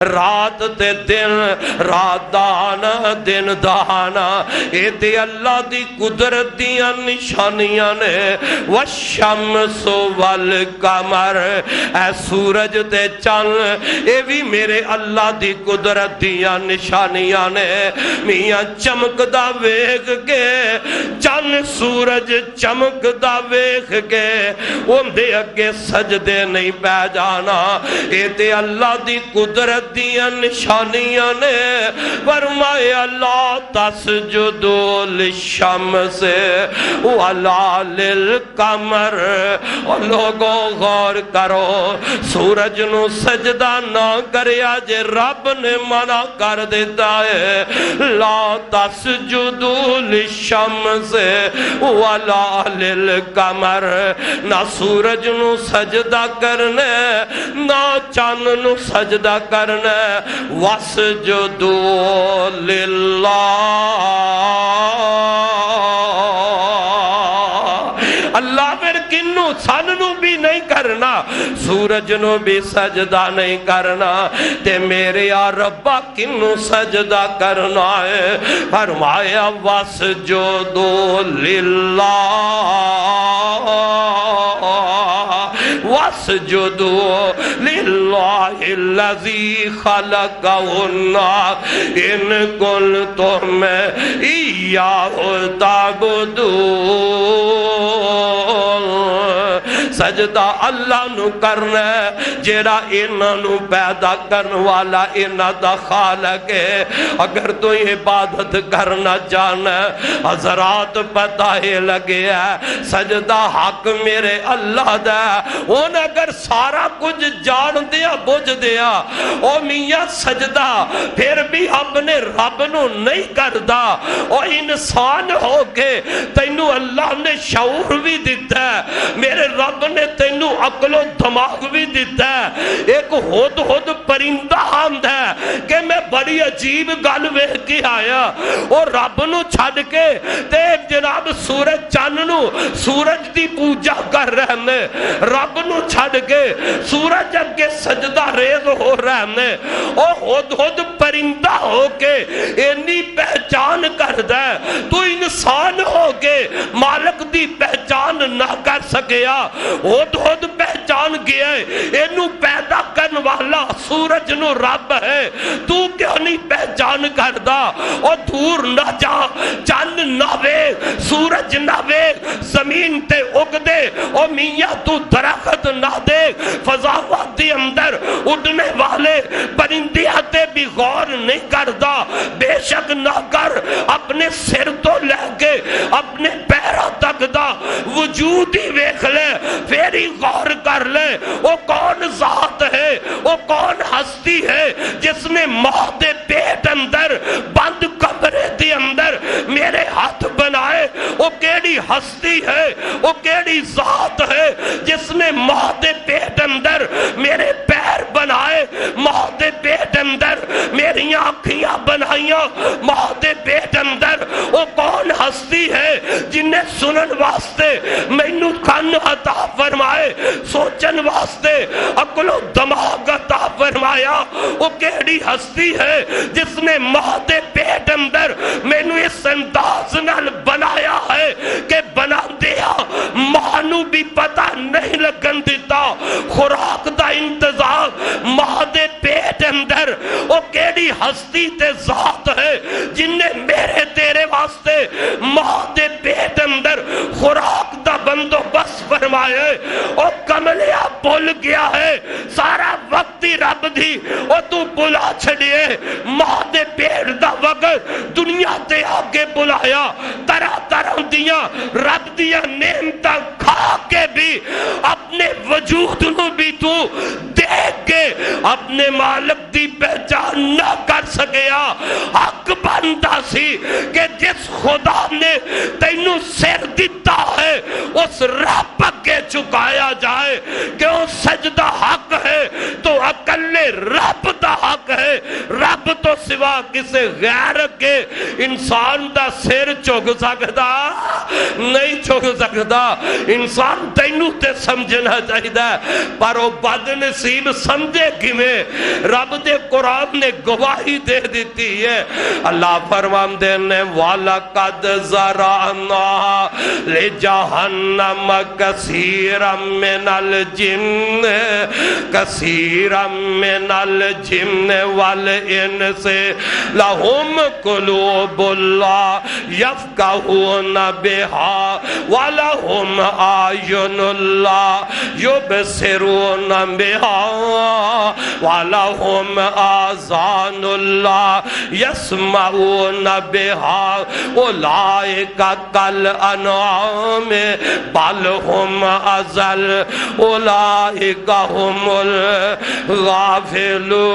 رات تے دن، رات دانا دن دانا، اے تے اللہ دی قدرت دیاں نشانیاں نے۔ والشمس والقمر، اے سورج تے چند اے بھی میرے اللہ دی قدرت دیاں نشانیاں نے۔ میاں چمکدا ویکھ کے، چند سورج چمکدا ویکھ کے اندے اگے سجدے نہیں پہ جانا، اے تے اللہ دی قدرت دیاں نشانیاں نے۔ فرمایا لا تسجدوا للشمس ولا للقمر، اور لوگوں غور کرو، سورج نو سجدہ نہ کریا جے رب نے منع کر دیتا ہے۔ لا تسجدوا للشمس ولا للقمر، نہ سورج نو سجدہ کرنے نہ چاند نو سجدہ کرنے۔ وَاسْجُدُوا لِلَّهِ، اللہ پھر کنو سانو بھی نہیں کرنا، سورج نو بھی سجدہ نہیں کرنا، تے میرے یا ربا کنو سجدہ کرنا ہے؟ فرمایا وَاسْجُدُوا لِلَّهِ، وَاسْجُدُوا لِلَّهِ الَّذِي خَلَقَهُنَّ إِن كُنتُمْ إِيَّاهُ تَعْبُدُونَ۔ سجدہ اللہ نو کرنا ہے جیڑا انہاں نو پیدا کرن والا انہاں دا خالق ہے۔ اگر تو عبادت کرنا جانا ہے، حضرات پتہ ہی لگے ہے سجدہ حق میرے اللہ دا ہے۔ ان اگر سارا کچھ جان دیا بجھ دیا، او میاں سجدہ پھر بھی اپنے رب نو نہیں کردا۔ او انسان ہو کے تینو اللہ نے شعور بھی دیتا ہے، میرے رب نے تینو عقل و دماغ بھی دیتا ہے۔ ایک ہود ہود پرندہ آمد ہے کہ میں بڑی عجیب گل ویکھ کے آیا، اور رب نو چھڈ کے تے جناب سورج چاند نو سورج دی پوجا کر رہے ہیں، رب نو چھڈ کے سورج اگے سجدہ ریز ہو رہے ہیں۔ او ہود ہود پرندہ ہو کے اینی پہچان کردا ہے، تو انسان ہو کے مالک دی پہچان نہ کر سکیا۔ ہود ہود پہچان گیا ہے اینو پیدا کرن والا سورج نو رب ہے، تو کیوں نہیں پہچان کردا؟ او دور نہ جا، چند نہ ویکھ، سورج نہ ویکھ، زمین تے اگ دے، او میاں تو درخت نہ دیکھ، فضاوت دی اندر اڑنے والے پرندیاں تے بھی غور نہیں کردا۔ بے شک نہ کر، اپنے سر تو لے کے اپنے پیروں تک دا وجود ہی ویکھ لے، پھر ہی غور کر لے وہ کون ذات ہے، وہ کون ہستی ہے جس نے ماں دے پیٹ اندر بند کمرے دے اندر میرے ہاتھ بنائے۔ وہ کیڑی ہستی ہے، وہ کیڑی ذات ہے جس نے ماں دے پیٹ اندر میرے پیر بنائے، ماں دے پیٹ اندر میری آنکھیاں بنائیاں، ماں دے پیٹ اندر وہ کون ہستی ہے جن نے سنن واسطے مینو کان عطا فرمائے، سوچن واسطے عقل و دماغ عطا فرمایا۔ وہ کیڑی ہستی ہے جس نے ماں دے پیٹ اندر مینو اس انداز نال بنایا ہے کہ بنا دیا ماں نو بھی پتہ نہیں لگن دیتا، خوراک دا انتظام ماں دے پیٹ اندر۔ وہ کیڑی ہستی تے ذات ہے جن نے میرے تیرے واسطے ماں دے پیٹ اندر خوراک دا بندوبست فرمایا۔ او کملیا بھول گیا ہے سارا وقت ہی رب دی، او تو بلا چھڑیے ماں دے پیٹ دا وقت دنیا تے آگے بلایا، طرح طرح دیاں رب دیاں نعمتاں کھا کے بھی اپنے وجود نو بھی تو دیکھ کے اپنے مالک دی پہچان نہ کر سکیا۔ حق بنتا سی کہ جس خدا نے تینو سر دیتا ہے اس رب کے چکایا جائے، کہ وہ سجدہ حق ہے تو اکلے رب دا حق ہے، رب تو سوا سوا کسے غیر کے انسان دا سر چک سکتا نہیں چک سکتا انسان تینوں تے سمجھنا چاہیے پر وہ بد نصیب سمجھے کیویں رب دے قرآن نے گواہی دے دیتی ہے اللہ فرماندے نے وَلَقَدْ ذَرَأْنَا لِجَهَنَّمَ كَثِيرًا مِنَ الْجِنِّ كَثِيرًا مِنَ الْجِنِّ وَالْإِنسِ لَهُمْ قُلُوبٌ لَا يَفْقَهُونَ بِهَا وَلَهُمْ أَعْيُنٌ لَا يُبْصِرُونَ بِهَا وَلَهُمْ آذَانٌ لَا يَسْمَعُونَ بِهَا أُولَئِكَ كَالْأَنْعَامِ بَلْ هُمْ أَضَلُّ أُولَئِكَ هُمُ الْغَافِلُونَ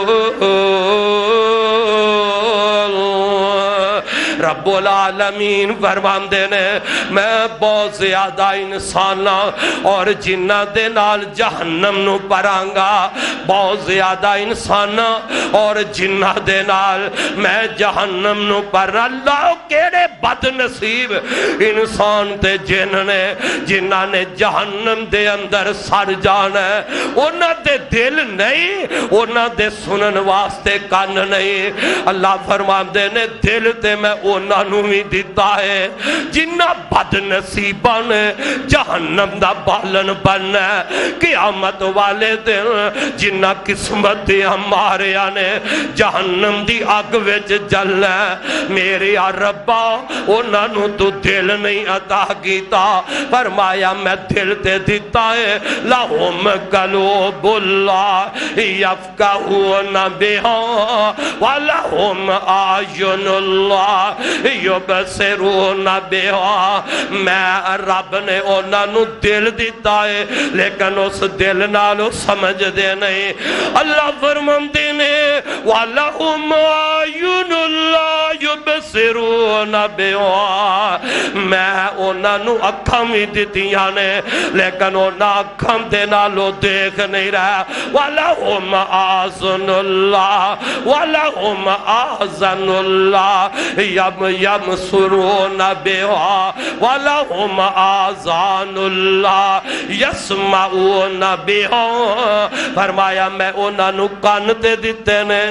رب العالمین فرماندے نے میں بہت زیادہ انساناں اور جنہ دے نال جہنم نو پرانگا بہت زیادہ انساناں اور جنہ دے نال میں جہنم نو پر اللہ کیڑے بد نصیب انسان تے جن نے جنہ نے جہنم دے اندر سڑ جانا ہے انہ دے دل نہیں انہ دے سنن واسطے کان نہیں اللہ فرماندے نے دل تے میں انہاں نوں وی دتا ہے جنہ بد نصیباں نے جہنم دا بالن بننا ہے قیامت والے دن جنہ قسمت ہمارے نے جہنم دی اگ وچ جلنا ہے میرے ربا انہاں نوں تو دل نہیں عطا کیتا فرمایا میں دل تے دتا ہے لہم قلوب لا یفقہون بہا ولہم اعین اللہ یبصرون بہا میں رب نے انہاں نوں دل دیتا ہے لیکن اس دل نالو سمجھ دے نہیں اللہ فرماندے نے وَلَهُمْ أَعْيُنُ اللَّهِ يُبْصِرُونَ بِهَا میں انہاں نوں اکھاں وی دتیاں نے لیکن انہاں اکھاں دے نالو دیکھ نہیں رہا وَلَهُمْ آذُنُ اللَّهِ وَلَهُمْ آذَنُ اللَّهِ يَبْصِرُونَ بِهَا وَلَهُمْ آذَانُ اللَّهِ يَسْمَعُونَ بِهَا فرمایا میں انہاں نوں کان تے دتے نے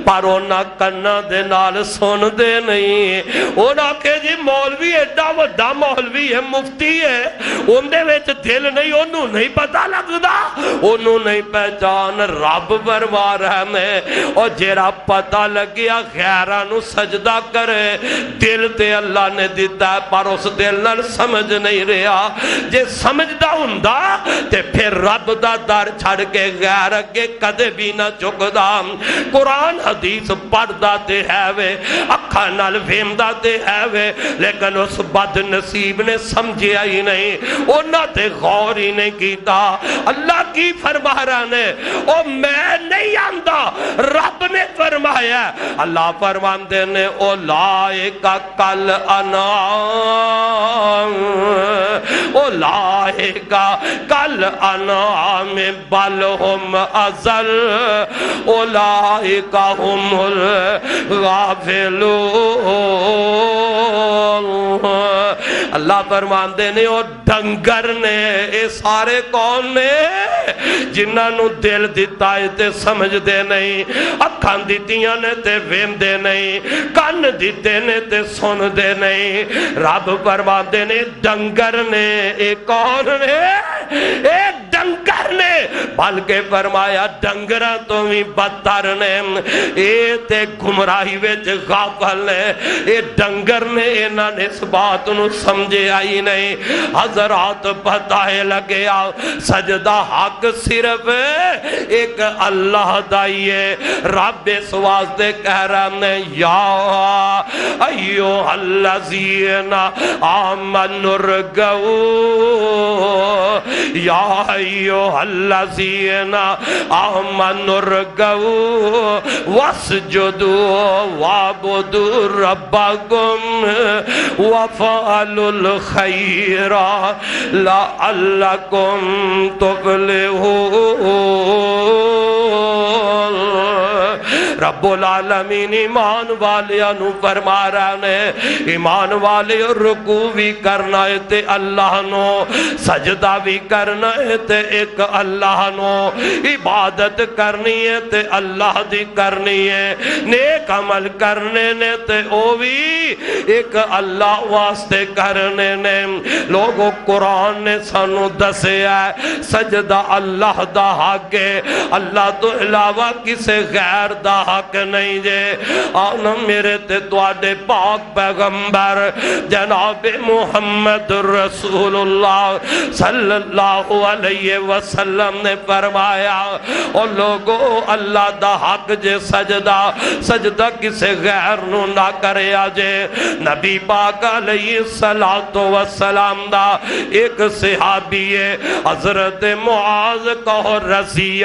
پر انہاں کنا دے نال سن دے نہیں انہاں کہ جی مولوی ایڈا وڈا مولوی ہے مفتی ہے ان دے وچ دل نہیں انہوں نہیں پتہ لگدا انہوں نہیں پہچان رب فرما رہا میں اور جیڑا پتہ لگیا غیراں نوں سجدہ کرے دل تے اللہ نے دیتا ہے پر اس دل نال سمجھ نہیں رہا جے سمجھدا ہوندا تے پھر رب دا در چھڑ کے غیر اگے کدے بھی نہ چکدا قرآن حدیث پڑھدا تے ہے وے اکھاں نال ویندا تے ہے وے لیکن اس بد نصیب نے سمجھیا ہی نہیں انہاں تے غور ہی نہیں کیتا اللہ کی فرما رہا نے او میں نہیں آندا رب نے فرمایا اللہ فرماندے نے اولئک کل انعام اولئک کل انعام بل ہم اضل اولئک ہم الغافلون اللہ فرماندے نے او ڈنگر نے اے سارے کون نے جنہاں نو دل دیتا ہے تے سمجھ دے نہیں اکھاں دیتیاں نے تے ویندے نہیں کان دیتے نے تے سن دے نہیں رب فرماندے نے ڈنگر نے اے کون نے اے ڈنگر نے بلکہ فرمایا ڈنگراں تو بھی بدتر نے اے تے گمراہی وچ غافل نے اے ڈنگر نے انہاں نے اس بات نو سمجھے آئی نہیں حضرات پتہ لگیا سجدہ حق صرف ایک اللہ دائیے رب اس واسطے کہہ رہا نے یا ایوہ الذین آمنوا ارکعوا یا ایوہ الذین آمنوا ارکعوا واسجدوا وعبدوا ربکم وفعلوا الخیر لعلکم تفلحون رب العالمین ایمان والیاں نو فرما رہا نے ایمان والے رکوع بھی کرنا ہے تے اللہ نو سجدہ بھی کرنا ہے تے ایک اللہ نو عبادت کرنی ہے تے اللہ دی کرنی ہے نیک عمل کرنے نے تے او بھی ایک اللہ واسطے کرنے نے لوگوں قرآن نے سانو دسے ہے سجدہ اللہ دا حق ہے اللہ تو علاوہ کسے غیر دا حق نہیں جے آنا میرے تے تواڈے پاک پیغمبر جناب محمد رسول اللہ صلی اللہ علیہ وسلم نے فرمایا اور لوگوں اللہ دا حق جے سجدہ کسے غیر نو نہ کرے آجے نبی پاک علیہ السلام دا ایک صحابی ہے حضرت معاذ کہو رضی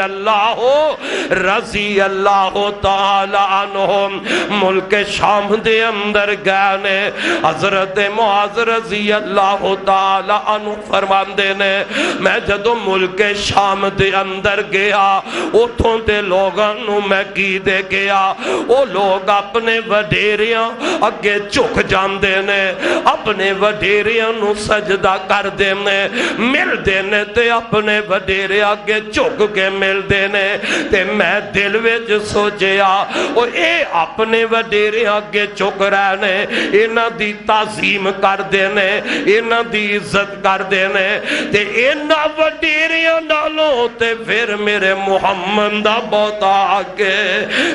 اللہ تعالی عنہم ملک شام دے اندر گانے حضرت معاذ رضی اللہ تعالی عنہ فرماندے نے میں جدو ملک شام دے اندر گیا اتھوں دے لوگاں نو میں کی دے گیا وہ لوگ اپنے وڈیریاں اگے جھک جاندے نے اپنے وڈیریاں نو سجدہ کر دے نے مل دینے تے اپنے وڈیرے اگے جھک کے مل دینے تے میں دل وچ سوچیا او اے اپنے وڈیرے اگے جھک رہنے انہاں دی تعظیم کر دینے انہاں دی عزت کر دینے تے انہاں وڈیریاں نالوں تے پھر میرے محمد دا بہت آگے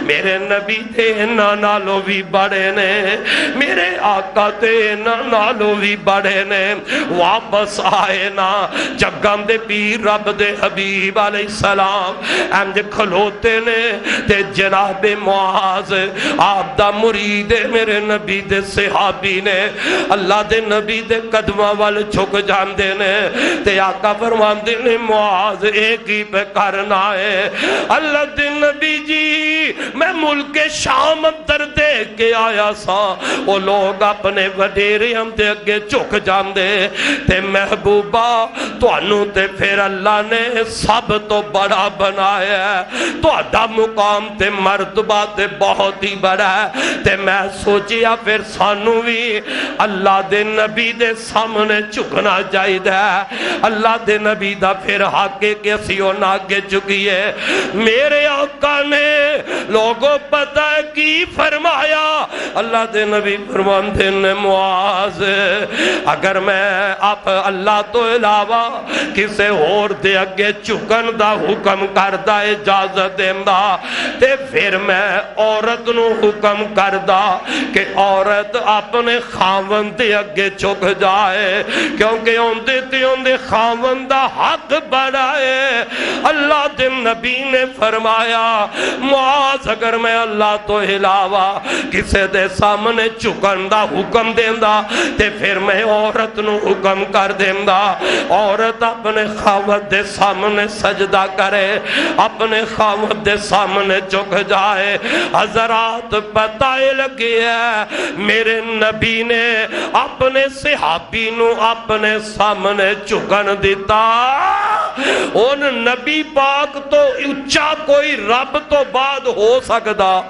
میرے نبی تے انہاں نالوں بھی بڑے نے میرے آقا تے انہاں نالوں بھی بڑے نے واپس آئے نا جگم دے پیر رب دے حبیب علیہ السلام انج کھلوتے نے تے جناب معاذ آپ دا مرید میرے نبی دے صحابی نے اللہ دے نبی دے قدمہ وال چھک جاندے نے تے آقا فرماندے نے معاذ ایک ہی پہ کرنا ہے اللہ دے نبی جی میں ملک شام اندر دیکھ کے آیا سا وہ لوگ اپنے وڈیرے ہم دے اگے چھک جاندے تے محبوبہ تو انو تے پھر اللہ نے سب تو بڑا بنایا ہے تو اڈا مقام تے مرتبہ تے بہت ہی بڑا ہے تے میں سوچیا پھر سانو بھی اللہ دے نبی دے سامنے چکنا چاہیے اللہ دے نبی دا پھر حق کہ اسیوں نہ آگے چکی ہے میرے آقا نے لوگوں پتہ ہے کی فرمایا اللہ دے نبی فرماندے نے معاذ اگر میں آپ اللہ تو علاوہ کسے اور دے اگے چکن دا حکم کردہ اجازت دیندہ تے پھر میں عورت نو حکم کردہ کہ عورت اپنے خاون دے اگے چک جائے کیونکہ اندے خاون دا حق بڑھائے اللہ دے نبی نے فرمایا معاذ اگر میں اللہ تو علاوہ کسے دے سامنے چکن دا حکم دیندہ تے پھر میں عورت نو حکم کر دیندہ عورت اپنے خاون دے سامنے سجدہ کرے اپنے خاون دے سامنے چک جائے حضرات پتہ لگی ہے میرے نبی نے اپنے صحابی نو اپنے سامنے چکن دیتا ان نبی پاک تو اچھا کوئی رب تو بعد ہو سکتا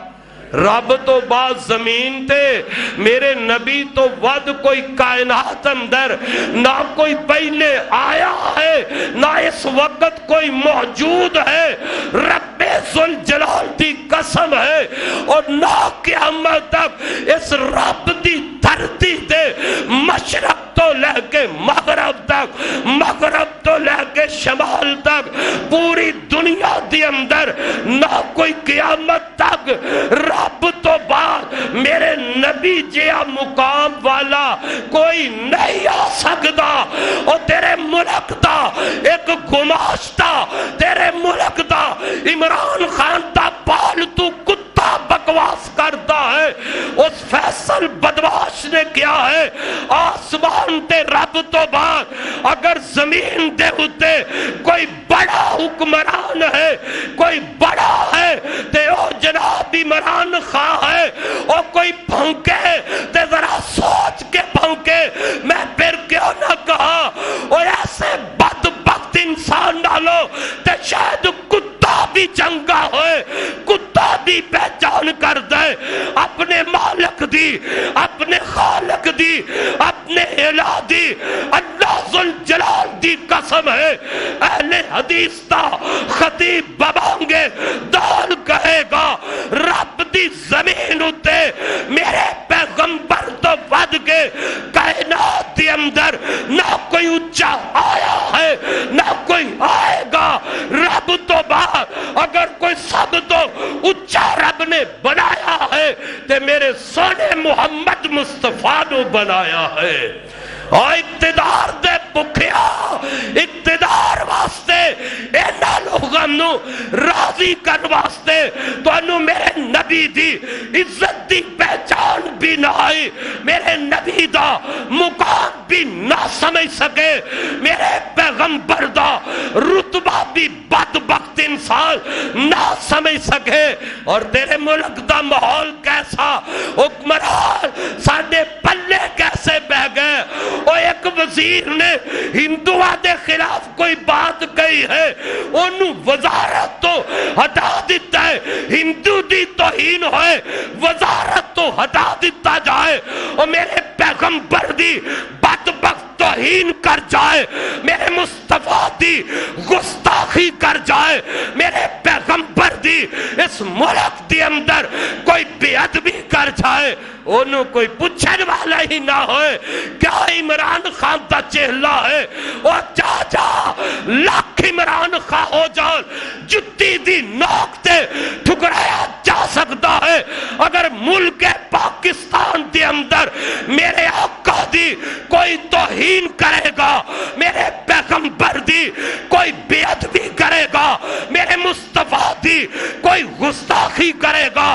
رب تو بعد زمین تے میرے نبی تو ود کوئی کائنات اندر نہ کوئی پہلے آیا ہے نہ اس وقت کوئی موجود ہے رب ذوالجلال دی قسم ہے اور نہ قیامت تک اس رب دی دھرتی دے مشرق تو لے کے مغرب تک مغرب تو لے کے شمال تک پوری دنیا دی اندر نہ کوئی قیامت تک رب تو بعد میرے نبی جیا مقام والا کوئی نہیں آ سکتا اور تیرے ملک دا ایک گماشتہ تیرے ملک دا عمران خان دا پالتو کتا بکواس کرتا ہے اس فیصل بدماش نے کیا ہے آسمان تے رب تو بعد اگر زمین دے ہوتے کوئی بڑا حکمران ہے کوئی بڑا ہے تے او جناب عمران خواہ ہے اور کوئی بھونکے تے ذرا سوچ کے بھونکے میں پھر کیوں نہ کہا اور ایسے بدبخت انسان ڈالو تے شاید کتا بھی چنگا ہوئے کتا بھی پہچان دی، اپنے خالق دی، اپنے الہ دی، اللہ ذوالجلال دی قسم ہے اہل حدیث دا خطیب ببانگے دال کہے گا رب دی زمین اتے میرے پیغمبر تو ود کے کائنات دی اندر نہ کوئی اچھا آیا ہے نہ کوئی آئے گا رب تو بعد اگر کوئی سب تو اچھا رب نے بنایا ہے تے میرے سونے محمد مصطفیٰ نے بنایا ہے۔ اور اقتدار دے بکھیا اقتدار واسطے اینا لوگاں نو راضی کر واسطے تو انو میرے نبی دی عزت دی پہچان بھی نہ آئی، میرے نبی دا مقام بھی نہ سمجھ سکے، میرے پیغمبر دا رتبہ بھی بدبخت انسان نہ سمجھ سکے۔ اور تیرے ملک دا ماحول کیسا، حکمران ساڈے پلے کیسے بہ گئے۔ اور ایک وزیر نے ہندوؤں دے خلاف کوئی بات کہی ہے انہوں وزارت تو ہٹا دیتا ہے، ہندو دی توہین ہوئے وزارت تو ہٹا دیتا جائے، اور میرے پیغمبر دی بدبخت توہین کر جائے، میرے مصطفیٰ دی گستاخی کر جائے، میرے پیغمبر دی اس ملک دی اندر کوئی بے ادبی کر جائے، انہوں کوئی پوچھن والا ہی نہ ہوئے کیا عمران خان دا چہلہ ہے، اور جا جا لاکھ عمران خان ہو جان جتی دی نوک تے ٹھکرایا جا سکتا ہے، اگر ملک پاکستان دے اندر میرے آقا دی کوئی توہین کرے گا، میرے پیغمبر دی کوئی بے ادبی کرے گا، میرے مصطفیٰ دی کوئی گستاخی کرے گا،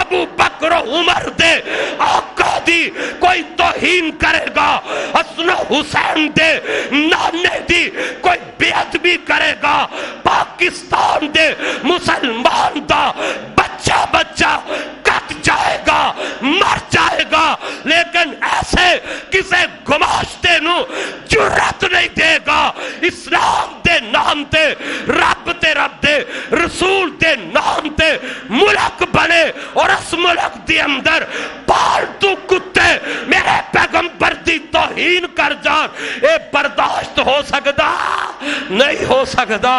ابو بکر و عمر دے آقا دی کوئی توہین کرے گا، حسن و حسین دے نانے دی کوئی بے ادبی کرے گا، پاکستان دے مسلمان دا بچہ بچہ کٹ جائے گا، مر جائے گا، لیکن ایسے کسے گماشتے نو جرات نہیں دے گا۔ اسلام دے نام تے رب تے رب دے رسول دے نام تے ملک بنے، اور اس ملک دی اندر پالتو کتے میرے پیغمبر دی توہین کر جان، اے برداشت ہو سکتا نہیں ہو سکتا۔